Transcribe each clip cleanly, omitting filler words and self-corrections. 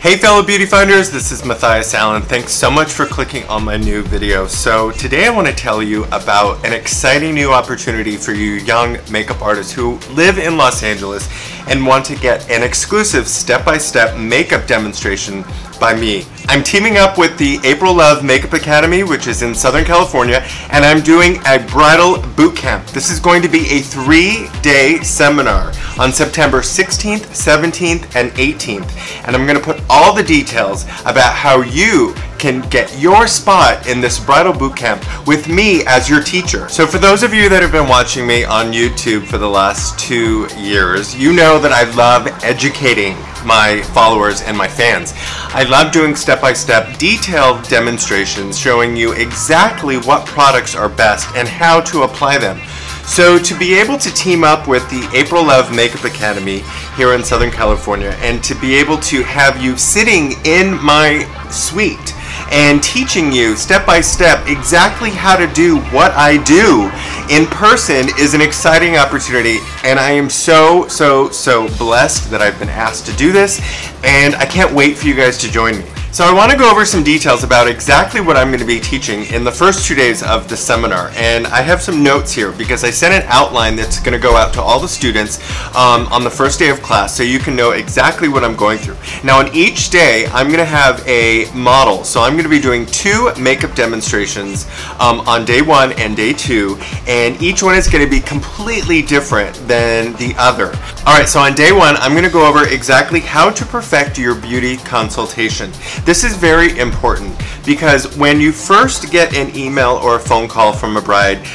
Hey fellow beauty finders, this is Matthias Allen. Thanks so much for clicking on my new video. So today I want to tell you about an exciting new opportunity for you young makeup artists who live in Los Angeles and want to get an exclusive step-by-step makeup demonstration by me. I'm teaming up with the April Love Makeup Academy, which is in Southern California, and I'm doing a bridal boot camp. This is going to be a 3-day seminar on September 16th, 17th, and 18th. And I'm going to put all the details about how you can get your spot in this bridal boot camp with me as your teacher. So for those of you that have been watching me on YouTube for the last 2 years, you know that I love educating my followers and my fans. I love doing step-by-step detailed demonstrations showing you exactly what products are best and how to apply them. So to be able to team up with the April Love Makeup Academy here in Southern California and to be able to have you sitting in my suite and teaching you step by step exactly how to do what I do in person is an exciting opportunity, and I am so blessed that I've been asked to do this, and I can't wait for you guys to join me. So I want to go over some details about exactly what I'm going to be teaching in the first 2 days of the seminar, and I have some notes here because I sent an outline that's going to go out to all the students on the first day of class so you can know exactly what I'm going through. Now on each day I'm going to have a model, so I'm going to be doing 2 makeup demonstrations on day 1 and day 2, and each one is going to be completely different than the other. Alright, so on day 1 I'm going to go over exactly how to perfect your beauty consultation. This is very important because when you first get an email or a phone call from a bride,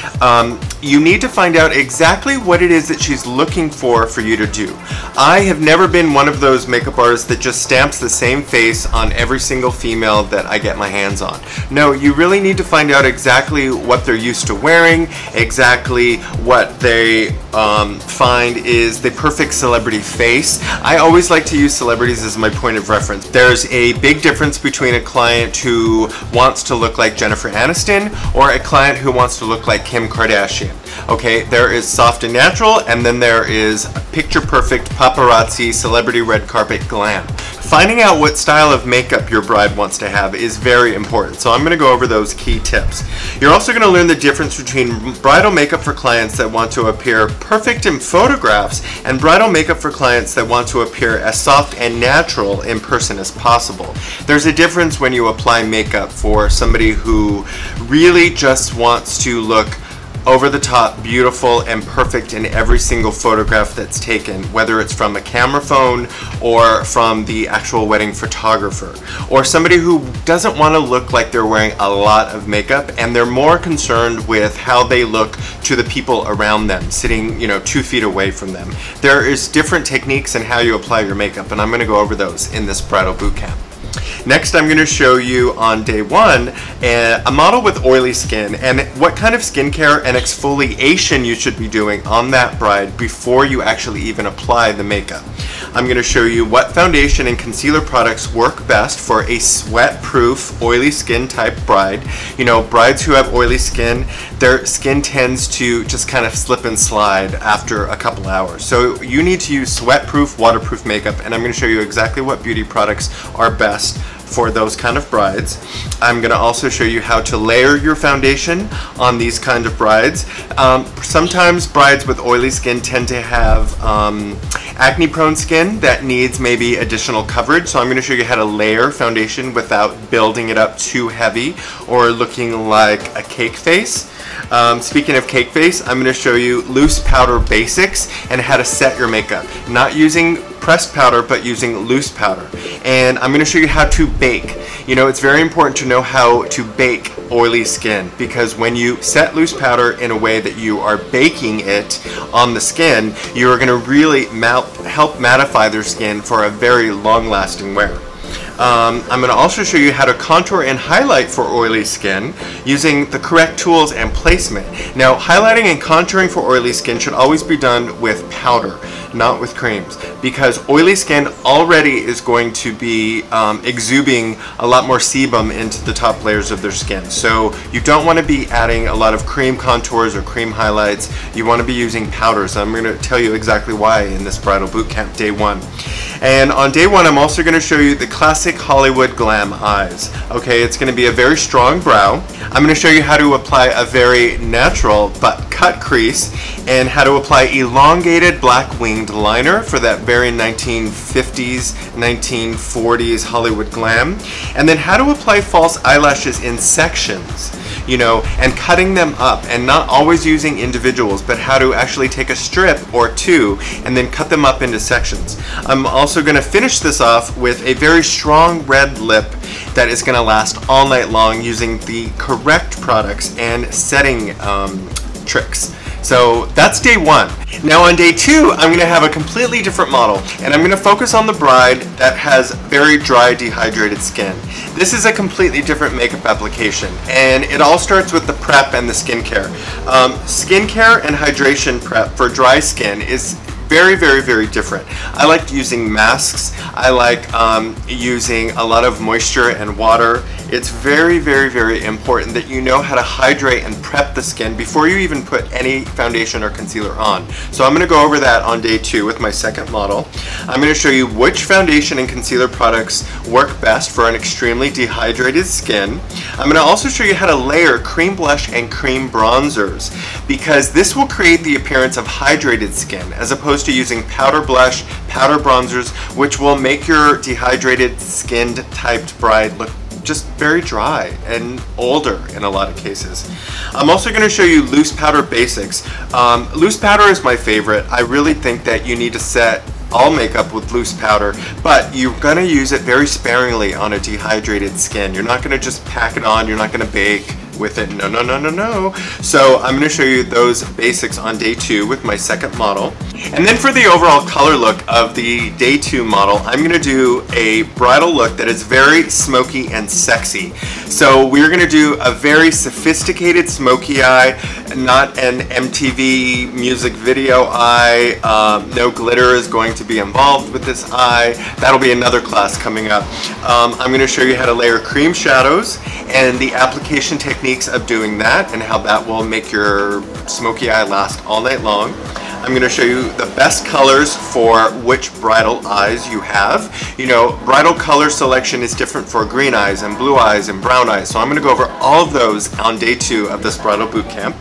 you need to find out exactly what it is that she's looking for you to do. I have never been one of those makeup artists that just stamps the same face on every single female that I get my hands on. No, you really need to find out exactly what they're used to wearing, exactly what they find is the perfect celebrity face. I always like to use celebrities as my point of reference. There's a big difference between a client who wants to look like Jennifer Aniston or a client who wants to look like Kim Kardashian. Okay, there is soft and natural, and then there is a picture-perfect paparazzi celebrity red carpet glam. Finding out what style of makeup your bride wants to have is very important, so I'm going to go over those key tips. You're also going to learn the difference between bridal makeup for clients that want to appear perfect in photographs and bridal makeup for clients that want to appear as soft and natural in person as possible. There's a difference when you apply makeup for somebody who really just wants to look over the top, beautiful, and perfect in every single photograph that's taken, whether it's from a camera phone or from the actual wedding photographer, or somebody who doesn't want to look like they're wearing a lot of makeup and they're more concerned with how they look to the people around them, sitting 2 feet away from them. There is different techniques in how you apply your makeup, and I'm going to go over those in this bridal boot camp. Next, I'm going to show you on day 1 a model with oily skin and what kind of skincare and exfoliation you should be doing on that bride before you actually even apply the makeup. I'm going to show you what foundation and concealer products work best for a sweat-proof, oily skin type bride. You know, brides who have oily skin, their skin tends to just kind of slip and slide after a couple hours. So you need to use sweat-proof, waterproof makeup, and I'm going to show you exactly what beauty products are best for those kind of brides. I'm going to also show you how to layer your foundation on these kind of brides. Sometimes brides with oily skin tend to have acne prone skin that needs maybe additional coverage, so I'm going to show you how to layer foundation without building it up too heavy or looking like a cake face. Speaking of cake face, I'm going to show you loose powder basics and how to set your makeup. Not using pressed powder, but using loose powder. And I'm going to show you how to bake. You know, it's very important to know how to bake oily skin, because when you set loose powder in a way that you are baking it on the skin, you are going to really help mattify their skin for a very long-lasting wear. I'm going to also show you how to contour and highlight for oily skin using the correct tools and placement. Now, highlighting and contouring for oily skin should always be done with powder. not with creams, because oily skin already is going to be exuding a lot more sebum into the top layers of their skin. So you don't want to be adding a lot of cream contours or cream highlights. You want to be using powders. I'm going to tell you exactly why in this bridal boot camp day 1. And on day 1, I'm also going to show you the classic Hollywood glam eyes. Okay, it's going to be a very strong brow. I'm going to show you how to apply a very natural but cut crease, and how to apply elongated black winged liner for that very 1950s, 1940s Hollywood glam, and then how to apply false eyelashes in sections, you know, and cutting them up, and not always using individuals, but how to actually take a strip or two and then cut them up into sections. I'm also going to finish this off with a very strong red lip that is going to last all night long using the correct products and setting tricks. So that's day 1. Now on day 2, I'm going to have a completely different model, and I'm going to focus on the bride that has very dry, dehydrated skin. This is a completely different makeup application, and it all starts with the prep and the skincare. Skincare and hydration prep for dry skin is very, very, very different. I like using masks. I like using a lot of moisture and water. It's very, very, very important that you know how to hydrate and prep the skin before you even put any foundation or concealer on. So I'm going to go over that on day 2 with my second model. I'm going to show you which foundation and concealer products work best for an extremely dehydrated skin. I'm going to also show you how to layer cream blush and cream bronzers, because this will create the appearance of hydrated skin as opposed to using powder blush, powder bronzers, which will make your dehydrated skinned typed bride look just very dry and older in a lot of cases. I'm also going to show you loose powder basics. Loose powder is my favorite. I really think that you need to set all makeup with loose powder, but you're going to use it very sparingly on a dehydrated skin. You're not going to just pack it on. You're not going to bake with it. No, no, no, no, no. So I'm going to show you those basics on day 2 with my second model. And then for the overall color look of the day 2 model, I'm going to do a bridal look that is very smoky and sexy. So we're going to do a very sophisticated smoky eye, not an MTV music video eye. No glitter is going to be involved with this eye. That'll be another class coming up. I'm going to show you how to layer cream shadows and the application techniques of doing that, and how that will make your smoky eye last all night long. I'm going to show you the best colors for which bridal eyes you have. You know, bridal color selection is different for green eyes and blue eyes and brown eyes. So I'm going to go over all of those on day 2 of this bridal boot camp.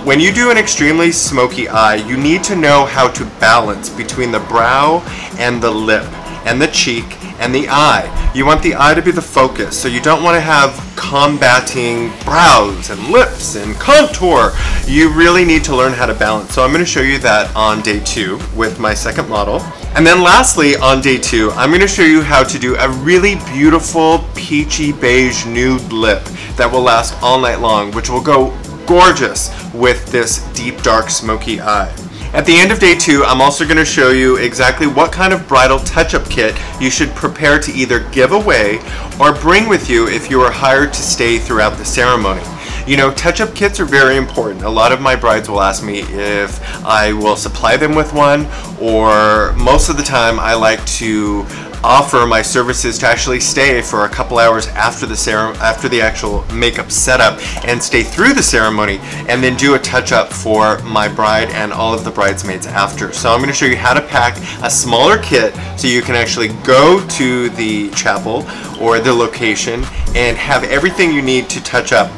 When you do an extremely smoky eye, you need to know how to balance between the brow and the lip and the cheek and the eye. You want the eye to be the focus, so you don't want to have combating brows and lips and contour. You really need to learn how to balance. So I'm going to show you that on day 2 with my second model. And then lastly, on day 2, I'm going to show you how to do a really beautiful peachy beige nude lip that will last all night long, which will go gorgeous with this deep dark smoky eye. At the end of day 2, I'm also going to show you exactly what kind of bridal touch-up kit you should prepare to either give away or bring with you if you are hired to stay throughout the ceremony. You know, touch-up kits are very important. A lot of my brides will ask me if I will supply them with one, or most of the time I like to offer my services to actually stay for a couple hours after the actual makeup setup and stay through the ceremony, and then do a touch-up for my bride and all of the bridesmaids after. So I'm going to show you how to pack a smaller kit so you can actually go to the chapel or the location and have everything you need to touch up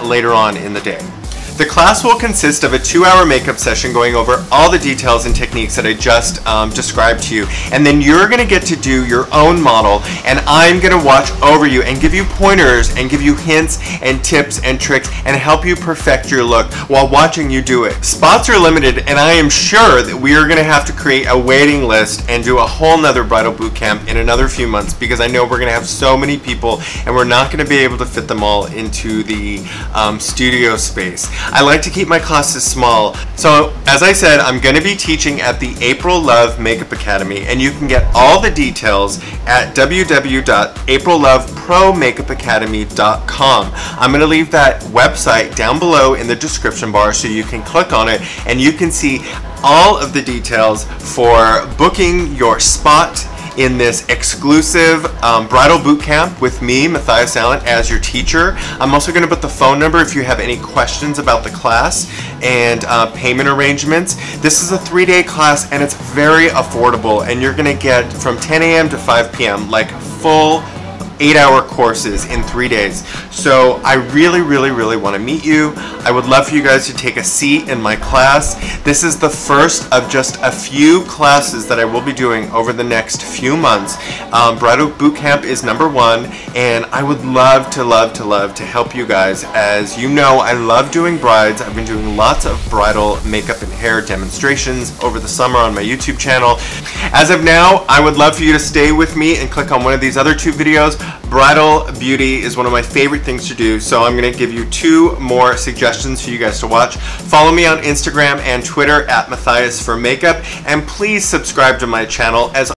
later on in the day. The class will consist of a 2-hour makeup session going over all the details and techniques that I just described to you. And then you're going to get to do your own model, and I'm going to watch over you and give you pointers and give you hints and tips and tricks and help you perfect your look while watching you do it. Spots are limited, and I am sure that we are going to have to create a waiting list and do a whole nother bridal boot camp in another few months, because I know we're going to have so many people and we're not going to be able to fit them all into the studio space. I like to keep my classes small. So as I said, I'm going to be teaching at the April Love Makeup Academy, and you can get all the details at www.aprillovepromakeupacademy.com. I'm going to leave that website down below in the description bar so you can click on it and you can see all of the details for booking your spot in this exclusive bridal boot camp with me, Matthias Allen, as your teacher. I'm also going to put the phone number if you have any questions about the class and payment arrangements. This is a 3-day class and it's very affordable, and you're going to get from 10 a.m. to 5 p.m. like full 8-hour courses in 3 days. So I really want to meet you. I would love for you guys to take a seat in my class. This is the first of just a few classes that I will be doing over the next few months. Bridal Boot Camp is #1, and I would love to help you guys. As you know, I love doing brides. I've been doing lots of bridal makeup and hair demonstrations over the summer on my YouTube channel. As of now, I would love for you to stay with me and click on one of these other 2 videos. Bridal beauty is one of my favorite things to do, so I'm going to give you 2 more suggestions for you guys to watch. Follow me on Instagram and Twitter at Matthias for Makeup, and please subscribe to my channel. As